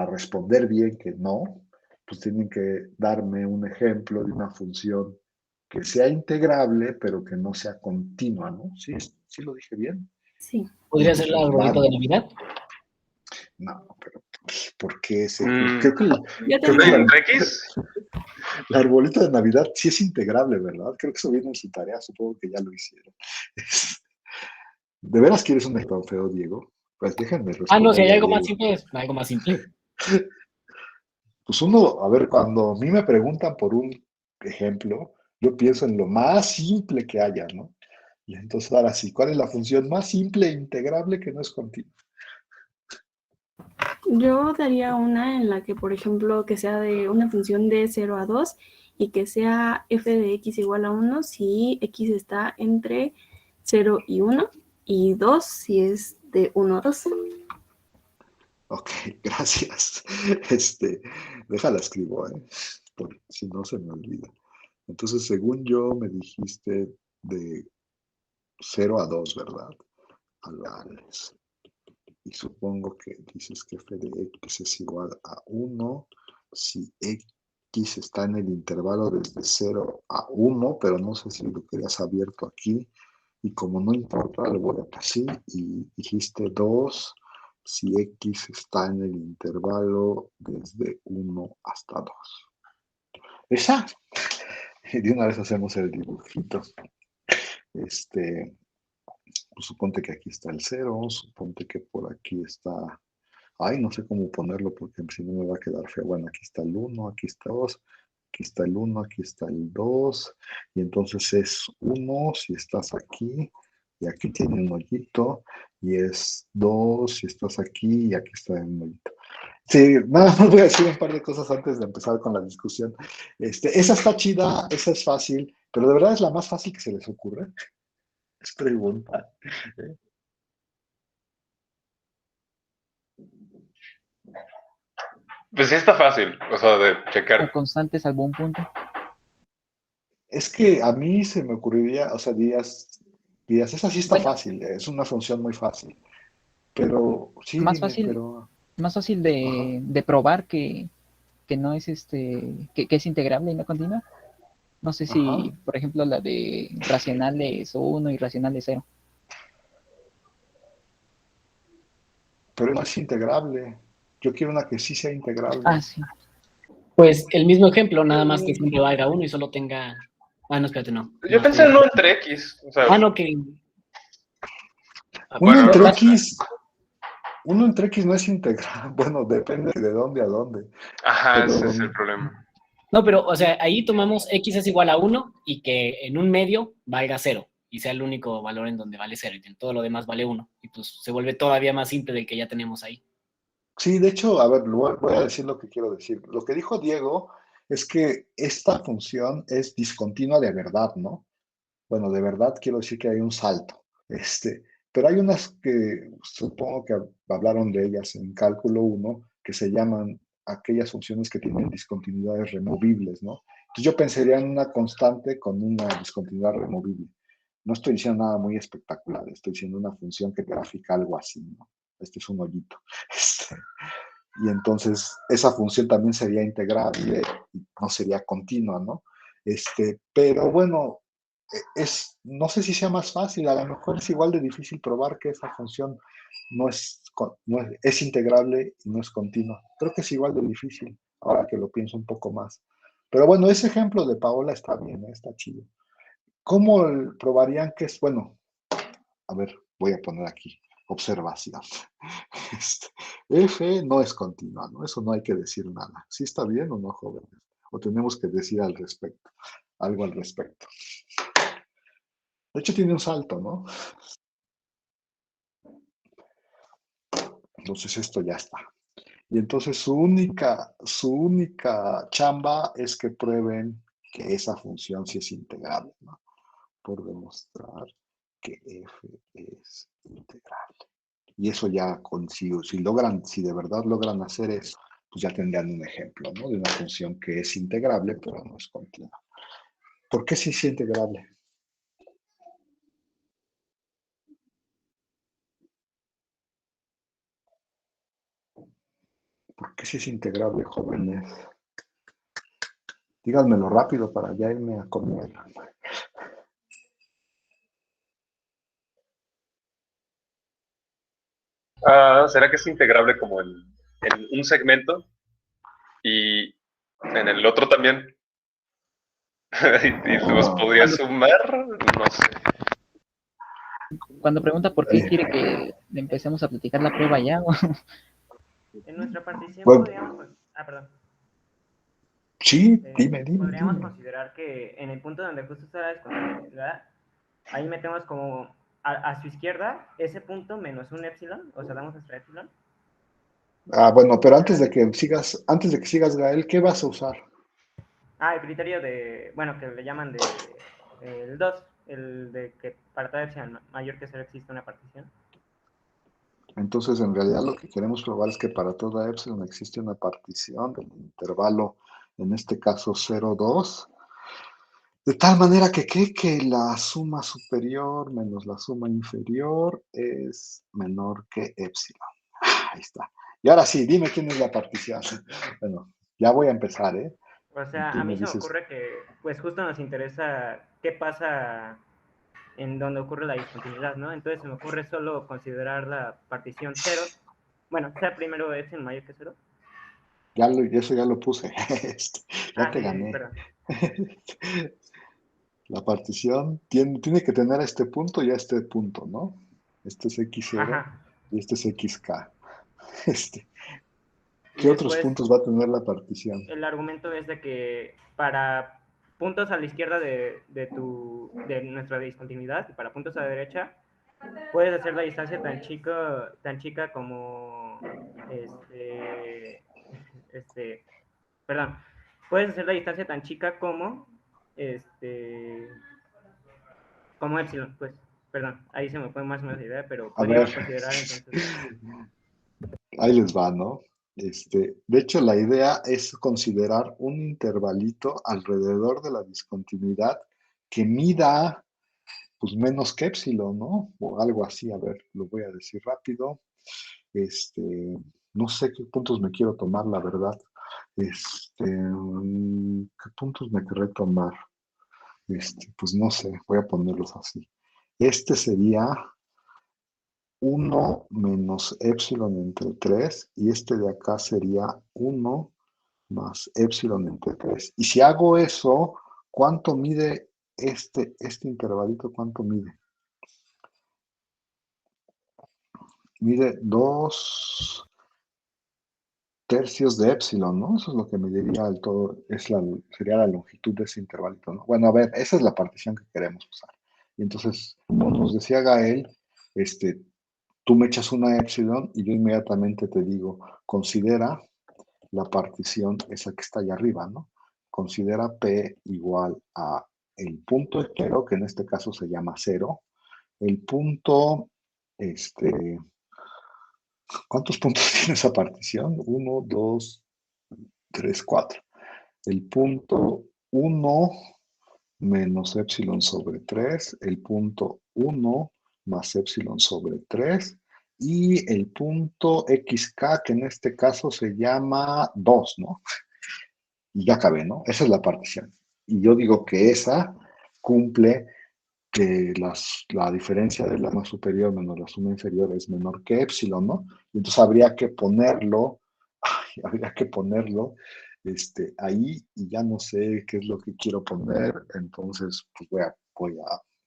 responder bien que no, pues tienen que darme un ejemplo de una función que sea integrable, pero que no sea continua, ¿no? Sí, sí lo dije bien. Sí. ¿Podría ser el Entonces, arbolito de Navidad? no, pero ¿por qué ese? Mm. Creo que, Yo creo que también. ¿X? la arbolito de Navidad sí es integrable, ¿verdad? Creo que eso viene en su tarea, supongo que ya lo hicieron. ¿De veras quieres un ejemplo feo, Diego? Pues déjenme No, si hay responderle a algo más Diego. simple, es algo más simple. Pues a ver, cuando a mí me preguntan por un ejemplo, yo pienso en lo más simple que haya, ¿no? Y entonces ahora sí, ¿cuál es la función más simple e integrable que no es continua? Yo daría una en la que, por ejemplo, que sea de una función de 0 a 2 y que sea f de x igual a 1 si x está entre 0 y 1 y 2 si es de 1 a 2. Ok, gracias. Déjala escribo, porque si no se me olvida. Entonces, según yo, me dijiste de 0 a 2, ¿verdad? Y supongo que dices que f de x es igual a 1 si x está en el intervalo desde 0 a 1, pero no sé si lo querías abierto aquí. Y como no importa, lo voy a poner así. Y dijiste 2 si x está en el intervalo desde 1 hasta 2. Esa. Y de una vez hacemos el dibujito. Pues suponte que aquí está el 0, suponte que por aquí está... Ay, no sé cómo ponerlo porque si no me va a quedar feo. Bueno, aquí está el 1, aquí está 2, aquí está el 1, aquí está el 2, y entonces es 1 si estás aquí, y aquí tiene un hoyito, y es 2 si estás aquí, y aquí está un hoyito. Sí, nada más voy a decir un par de cosas antes de empezar con la discusión. Esa está chida, esa es fácil, pero de verdad es la más fácil que se les ocurre. Es pregunta. Pues sí está fácil, o sea, de O checar. constante salvo un punto. Es que a mí se me ocurriría, o sea, dirías, esa sí está Bueno, fácil, es una función muy fácil. Pero, sí, más dime, fácil, pero, más fácil ajá. de probar que no es que es integrable y no continua. No sé Ajá, si, por ejemplo, la de racionales 1 y racionales 0. pero no es integrable. Yo quiero una que sí sea integrable. Ah, sí. Pues el mismo ejemplo, nada más que siempre valga 1 y solo tenga. Ah, no, espérate, no. Yo No, pensé en uno entre X, o sea, no, que. Uno bueno, entre X, uno entre X no es integral. Bueno, depende de dónde a dónde. ajá, ese Pero, es el problema. No, pero, o sea, ahí tomamos X es igual a 1 y que en un medio valga 0 y sea el único valor en donde vale 0 y en todo lo demás vale 1. Y pues se vuelve todavía más simple del que ya tenemos ahí. sí, de hecho, a ver, voy a decir lo que quiero decir. Lo que dijo Diego es que esta función es discontinua de verdad, ¿no? Bueno, de verdad quiero decir que hay un salto. Pero hay unas que supongo que hablaron de ellas en cálculo 1 que se llaman aquellas funciones que tienen discontinuidades removibles, ¿no? Entonces yo pensaría en una constante con una discontinuidad removible. No estoy diciendo nada muy espectacular, estoy diciendo una función que grafica algo así, ¿no? Este es un hoyito. Y entonces esa función también sería integrable y no sería continua, ¿no? Pero bueno, no sé si sea más fácil, a lo mejor es igual de difícil probar que esa función es integrable y no es continua. Creo que es igual de difícil, ahora que lo pienso un poco más. Pero bueno, ese ejemplo de Paola está bien, está chido. ¿Cómo probarían que es? Bueno, a ver, voy a poner aquí, observación. F no es continua, ¿no? Eso no hay que decir nada. ¿Sí está bien o no, jóvenes? O tenemos que decir algo al respecto. De hecho, tiene un salto, ¿no? Entonces esto ya está. Y entonces su única chamba es que prueben que esa función sí es integrable, ¿no? Por demostrar que f es integrable. Y eso ya, si de verdad logran hacer eso, pues ya tendrían un ejemplo, ¿no? De una función que es integrable, pero no es continua. ¿Por qué sí es integrable? ¿Por qué sí es integrable, jóvenes? Díganmelo rápido para ya irme a comer. ¿Será que es integrable como en un segmento y en el otro también? ¿Y los podría sumar? No sé. Cuando pregunta por qué quiere que empecemos a platicar la prueba ya. En nuestra partición Bueno, podríamos... perdón. sí, dime. Podríamos considerar que en el punto donde justo está la discontinuidad, ahí metemos como a su izquierda ese punto menos un epsilon, o sea, damos nuestra epsilon. Bueno, pero antes de que sigas, Gael, ¿qué vas a usar? El criterio de, bueno, que le llaman de el 2, el de que para toda epsilon mayor que 0 existe una partición. Entonces, en realidad lo que queremos probar es que para toda epsilon existe una partición del intervalo, en este caso 0, 2, de tal manera que la suma superior menos la suma inferior es menor que epsilon. Ahí está. Y ahora sí, dime quién es la partición. Bueno, ya voy a empezar, ¿eh? O sea, a mí se me ocurre que, pues justo nos interesa qué pasa en donde ocurre la discontinuidad, ¿no? Entonces se me ocurre solo considerar la partición 0. Bueno, sea primero epsilon mayor que 0. Eso ya lo puse. Ya te Sí, gané. perdón. La partición tiene que tener este punto y este punto, ¿no? Este es X0 Ajá. y este es XK. ¿Qué otros puntos va a tener la partición? El argumento es de que para puntos a la izquierda de nuestra discontinuidad y para puntos a la derecha, puedes hacer la distancia tan chica como perdón, puedes hacer la distancia tan chica como como epsilon, pues, perdón, ahí se me fue más o menos la idea, pero podríamos considerar entonces. Ahí les va, ¿no? De hecho, la idea es considerar un intervalito alrededor de la discontinuidad que mida pues menos que epsilon, ¿no? O algo así, a ver, lo voy a decir rápido. No sé qué puntos me quiero tomar, la verdad. ¿Qué puntos me querré tomar? Pues no sé, voy a ponerlos así. Este sería 1 menos epsilon entre 3 y este de acá sería 1 más epsilon entre 3. Y si hago eso, ¿cuánto mide este intervalito? ¿Cuánto mide? Mide 2 tercios de epsilon, ¿no? Eso es lo que mediría el todo, sería la longitud de ese intervalito, ¿no? Bueno, a ver, esa es la partición que queremos usar. Y entonces, como nos decía Gael, tú me echas una epsilon y yo inmediatamente te digo, considera la partición esa que está allá arriba, ¿no? Considera P igual a el punto entero, que en este caso se llama 0, el punto, ¿cuántos puntos tiene esa partición? 1, 2, 3, 4. El punto 1 menos epsilon sobre 3, el punto 1 más epsilon sobre 3, y el punto xk, que en este caso se llama 2, ¿no? Y ya acabé, ¿no? Esa es la partición. Y yo digo que esa cumple que la diferencia de la suma superior menos la suma inferior es menor que epsilon, ¿no? Y entonces habría que ponerlo ahí, y ya no sé qué es lo que quiero poner, entonces pues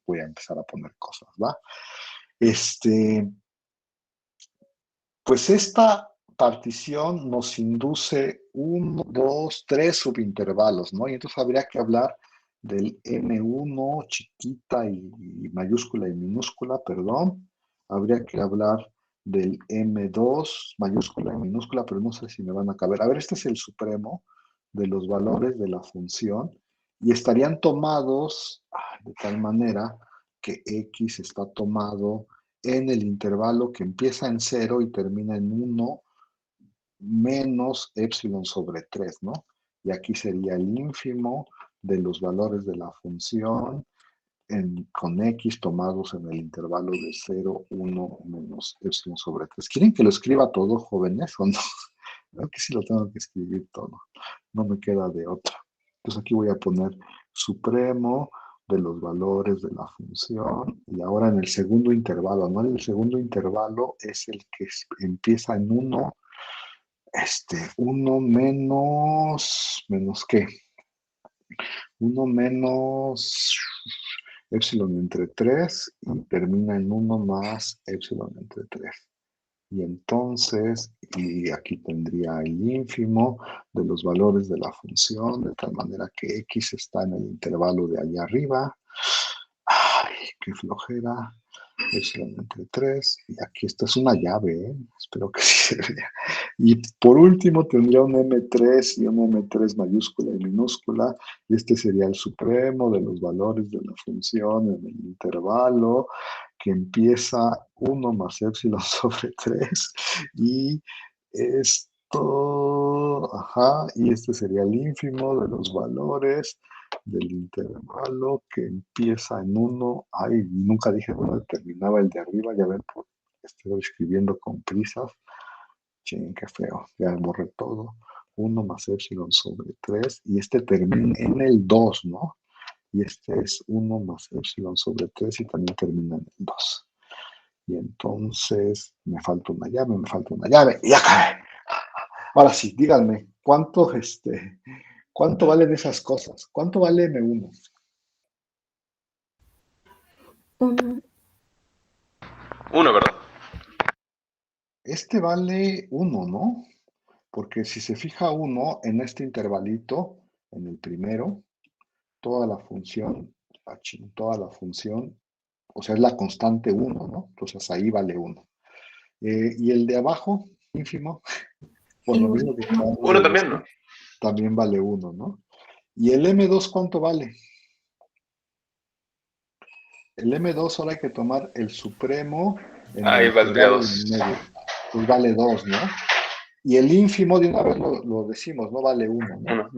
voy a empezar a poner cosas, ¿va? Pues esta partición nos induce 1, 2, 3 subintervalos, ¿no? Y entonces habría que hablar del M1 chiquita y mayúscula y minúscula, perdón. Habría que hablar del M2 mayúscula y minúscula, pero no sé si me van a caber. A ver, este es el supremo de los valores de la función y estarían tomados de tal manera que X está tomado en el intervalo que empieza en 0 y termina en 1 menos epsilon sobre 3, ¿no? Y aquí sería el ínfimo de los valores de la función con X tomados en el intervalo de 0, 1 menos epsilon sobre 3. ¿Quieren que lo escriba todo, jóvenes, o no? Creo que sí lo tengo que escribir todo. No me queda de otra. Entonces aquí voy a poner supremo de los valores de la función, y ahora en el segundo intervalo, ¿no? El segundo intervalo es el que empieza en 1, 1 ¿menos qué? 1 menos epsilon entre 3 y termina en 1 más epsilon entre 3. Y entonces, y aquí tendría el ínfimo de los valores de la función, de tal manera que X está en el intervalo de allá arriba. Ay, qué flojera. Epsilon entre 3. Y aquí esta es una llave, ¿eh? Espero que sí se vea. Y por último tendría un M3 y un M3 mayúscula y minúscula. Y este sería el supremo de los valores de la función en el intervalo que empieza 1 más epsilon sobre 3. Y esto, y este sería el ínfimo de los valores del intervalo que empieza en 1. Ay, nunca dije dónde terminaba el de arriba, ya ven, estoy escribiendo con prisas. Ching, qué feo, ya borré todo. 1 más epsilon sobre 3, y este termina en el 2, ¿no? Y este es 1 más epsilon sobre 3 y también termina en el 2. Y entonces me falta una llave, y acabé. Ahora sí, díganme, ¿cuánto valen esas cosas? ¿Cuánto vale M1? 1. 1, ¿verdad? Este vale 1, ¿no? Porque si se fija uno en este intervalito, en el primero, toda la función, o sea, es la constante 1, ¿no? Entonces ahí vale 1. Y el de abajo, ínfimo, por lo mismo que acabamos Uno de también, decir, ¿no? también vale 1, ¿no? ¿Y el M2 cuánto vale? El M2 ahora hay que tomar el supremo en Ahí el valdría intervalo 2. en medio. Pues vale 2, ¿no? Y el ínfimo, de una vez lo decimos, no vale 1, ¿no?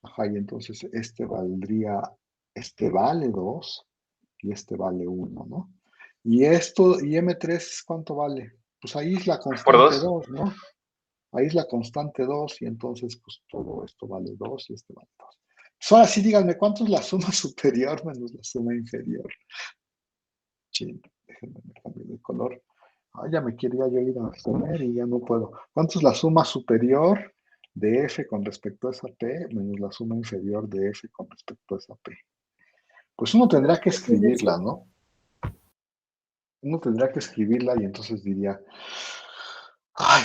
Ajá, y entonces este vale 2 y este vale 1, ¿no? Y M3, ¿cuánto vale? Pues ahí es la Por constante 2. 2, ¿no? Ahí es la constante 2 y entonces pues todo esto vale 2 y este vale 2. Pues ahora sí díganme, ¿cuánto es la suma superior menos la suma inferior? Sí, déjenme cambiar de color. Ya me quería yo ir a comer y ya no puedo. ¿Cuánto es la suma superior de F con respecto a esa P menos la suma inferior de F con respecto a esa P? Pues uno tendrá que escribirla, ¿no? Uno tendrá que escribirla y entonces diría,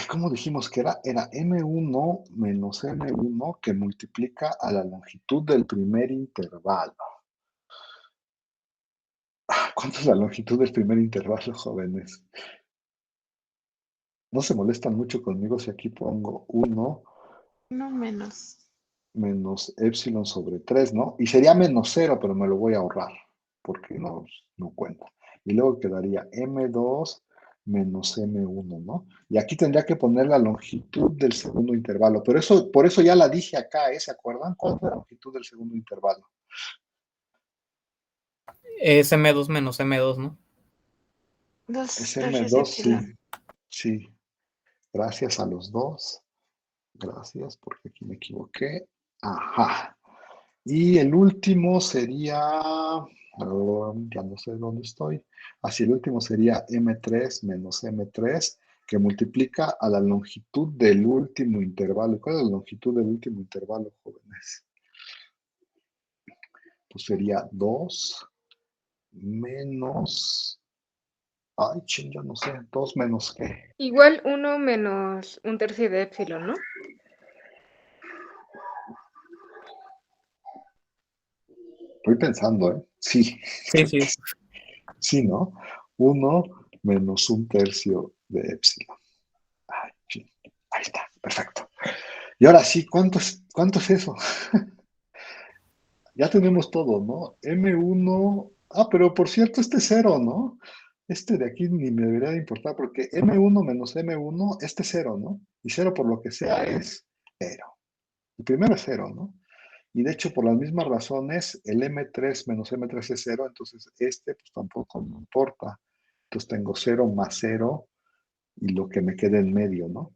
¿cómo dijimos que era? Era M1 menos M1 que multiplica a la longitud del primer intervalo. ¿Cuánto es la longitud del primer intervalo, jóvenes? No se molestan mucho conmigo si aquí pongo 1 No menos. menos epsilon sobre 3, ¿no? Y sería menos 0, pero me lo voy a ahorrar, porque no cuenta. Y luego quedaría M2 menos M1, ¿no? Y aquí tendría que poner la longitud del segundo intervalo. Pero por eso ya la dije acá, ¿se acuerdan? ¿Cuál es la longitud del segundo intervalo? Es M2 menos M2, ¿no? Es M2, sí. Gracias a los dos. Gracias, porque aquí me equivoqué. Ajá. Y el último sería, ya no sé dónde estoy. Así el último sería M3 menos M3, que multiplica a la longitud del último intervalo. ¿Cuál es la longitud del último intervalo, jóvenes? Pues sería 2 menos, ya no sé, 2 menos ¿qué? Igual 1 menos 1/3 de epsilon, ¿no? Estoy pensando, ¿eh? Sí. Sí. Sí, ¿no? 1 menos 1/3 de epsilon. Sí. Ahí está, perfecto. Y ahora sí, ¿cuánto es eso? Ya tenemos todo, ¿no? M1, pero por cierto, este es 0, ¿no? Este de aquí ni me debería de importar porque M1 menos M1, este es 0, ¿no? Y 0 por lo que sea es 0. El primero es 0, ¿no? Y de hecho, por las mismas razones, el M3 menos M3 es 0, entonces este pues tampoco me importa. Entonces tengo 0 más 0 y lo que me queda en medio, ¿no?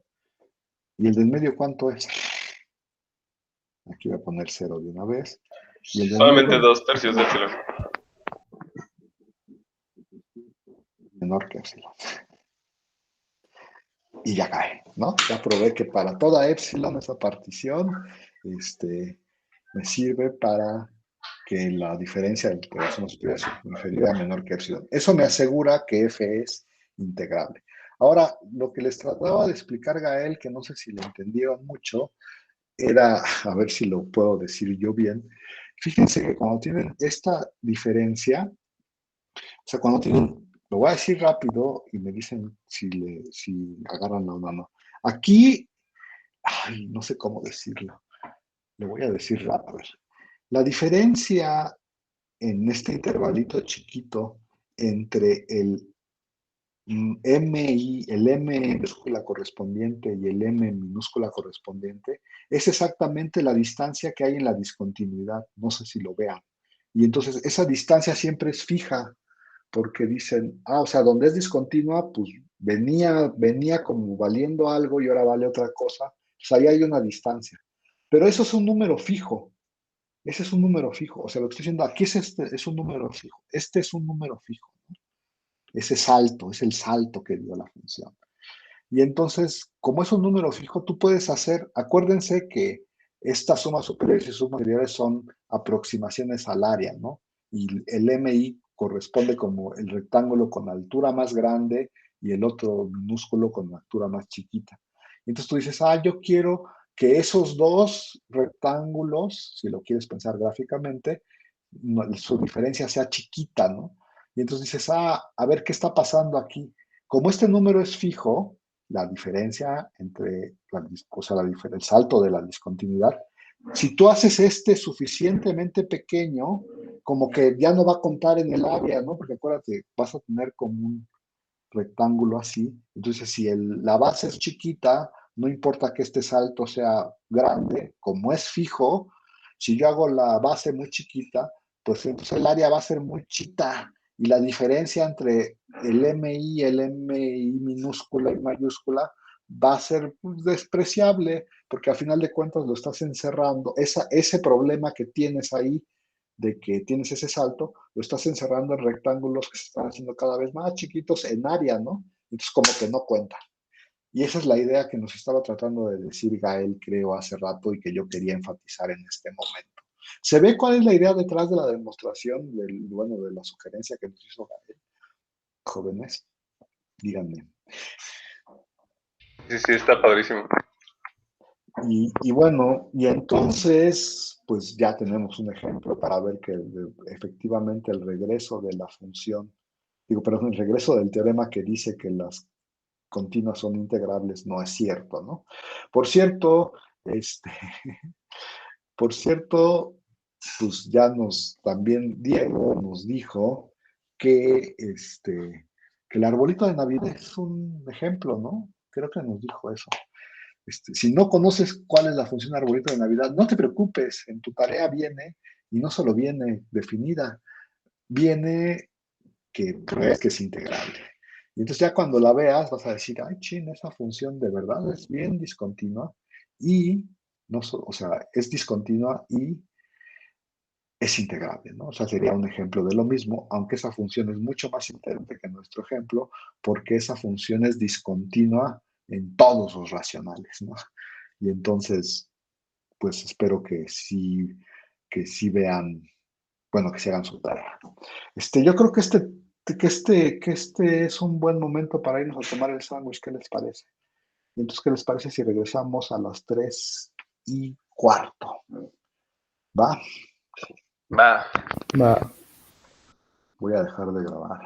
¿Y el del medio cuánto es? Aquí voy a poner 0 de una vez. Y el del Solamente medio, 2/3 de epsilon. menor que epsilon. Y ya cae, ¿no? Ya probé que para toda epsilon esa partición me sirve para que la diferencia entre la suma superior y inferior a menor que epsilon. Eso me asegura que F es integrable. Ahora, lo que les trataba de explicar Gael, que no sé si lo entendieron mucho, era, a ver si lo puedo decir yo bien, fíjense que cuando tienen esta diferencia, o sea, cuando tienen, lo voy a decir rápido y me dicen si agarran la onda o no. Aquí, no sé cómo decirlo, le voy a decir rápido. A ver, la diferencia en este intervalito chiquito entre el el M minúscula correspondiente y el M minúscula correspondiente, es exactamente la distancia que hay en la discontinuidad. No sé si lo vean. Y entonces esa distancia siempre es fija, porque dicen, o sea, donde es discontinua, pues venía como valiendo algo y ahora vale otra cosa. Pues ahí hay una distancia. Pero eso es un número fijo. Ese es un número fijo. O sea, lo que estoy diciendo aquí es un número fijo. Este es un número fijo. Ese salto, es el salto que dio la función. Y entonces, como es un número fijo, tú puedes hacer, acuérdense que estas sumas superiores y sumas inferiores son aproximaciones al área, ¿no? Y el MI corresponde como el rectángulo con la altura más grande y el otro minúsculo con la altura más chiquita. Entonces tú dices, yo quiero que esos dos rectángulos, si lo quieres pensar gráficamente, su diferencia sea chiquita, ¿no? Y entonces dices, a ver qué está pasando aquí. Como este número es fijo, la diferencia entre, el salto de la discontinuidad, si tú haces este suficientemente pequeño, como que ya no va a contar en el área, ¿no? Porque acuérdate, vas a tener como un rectángulo así. Entonces, si la base es chiquita, no importa que este salto sea grande, como es fijo, si yo hago la base muy chiquita, pues entonces el área va a ser muy chiquita y la diferencia entre el MI, el MI minúscula y mayúscula va a ser despreciable, porque al final de cuentas lo estás encerrando. Ese problema que tienes ahí de que tienes ese salto, lo estás encerrando en rectángulos que se están haciendo cada vez más chiquitos en área, ¿no? Entonces como que no cuenta. Y esa es la idea que nos estaba tratando de decir Gael, creo, hace rato y que yo quería enfatizar en este momento. ¿Se ve cuál es la idea detrás de la demostración, de la sugerencia que nos hizo Gael? Jóvenes, díganme. Sí, está padrísimo. Y entonces, pues ya tenemos un ejemplo para ver que efectivamente el regreso de la función, el regreso del teorema que dice que las continuas son integrables no es cierto, ¿no? Por cierto, pues ya también Diego nos dijo que el arbolito de Navidad es un ejemplo, ¿no? Creo que nos dijo eso. Si no conoces cuál es la función arbolito de Navidad, no te preocupes, en tu tarea viene, y no solo viene definida, viene que crees que es integrable. Y entonces ya cuando la veas vas a decir, ay, esa función de verdad es bien discontinua y, es discontinua y es integrable, ¿no? O sea, sería un ejemplo de lo mismo, aunque esa función es mucho más interesante que nuestro ejemplo, porque esa función es discontinua en todos los racionales, ¿no? Y entonces, pues espero que sí vean, que se hagan su tarea. Yo creo que este es un buen momento para irnos a tomar el sándwich, ¿qué les parece? Y entonces, ¿qué les parece si regresamos a las 3:15? ¿Va? Va. Voy a dejar de grabar.